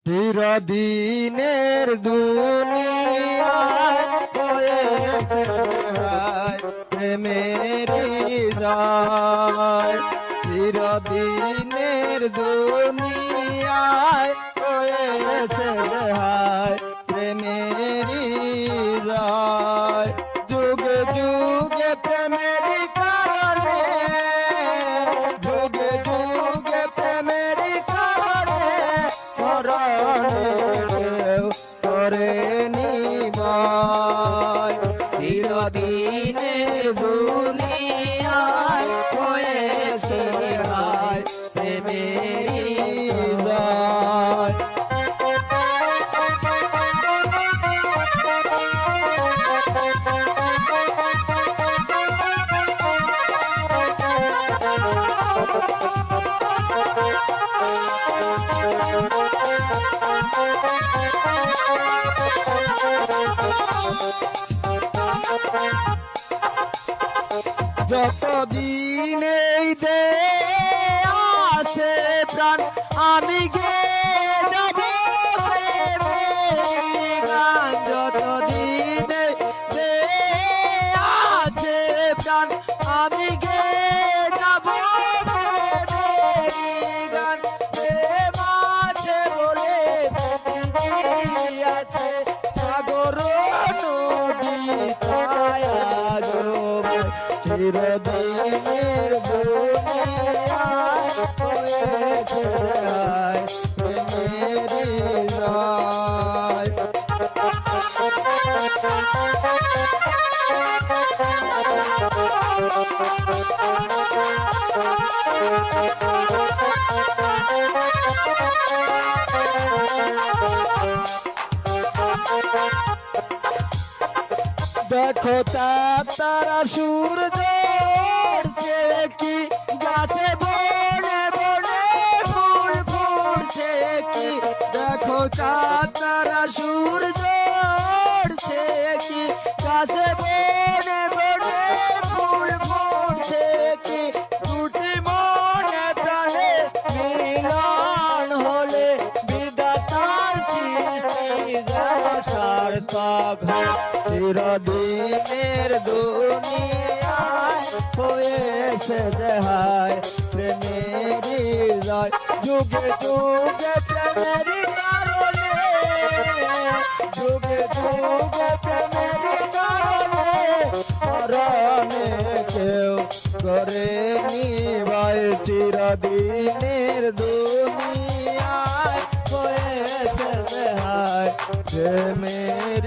চিরদিনের দুনিয়ায় হয়েছে হায় প্রেমের যায়। চিরদিনের দুনিয়ায় হয়েছে হায় প্রেমের যায়। যুগে যুগে প্রেমের কারণে, যুগে যুগে প্রেমের কারণে মরণে কেউ করে নিবায়। চিরদিনের দুনিয়ায় হয়েছে হায় প্রেমের যায়। যতদিন এই দেহে আছে প্রাণ আমি গে যাব প্রেমের গান। যতদিন এই দেহে আছে প্রাণ আমি গে যাব প্রেমের গান। প্রেম আছে বলে পৃথিবী আছে, সাগর নদী ছায়া জমে। চিরদিনের দুনিয়ায় হয়েছে হায় প্রেমের যায়। দেখো তারা সূর্য উঠছে কি গাছে বনে বনে ফুল ফুটছে কি। দেখো তারা সূর্য উঠছে কি গাছে বনে বনে ফুল ফুটছে কি। দুটি মনে প্রাণে মিলন হলে বিধাতার সৃষ্টি সার্থক হয়। চিরদিনের দুনিয়ায় হয়েছে হায় প্রেমের যায়। যুগে যুগে প্রেমের কারণে, যুগে যুগে প্রেমের কারণে মরণে কেউ করে নিবায়। চিরদিনের দুনিয়ায় হয়েছে হায় প্রেমের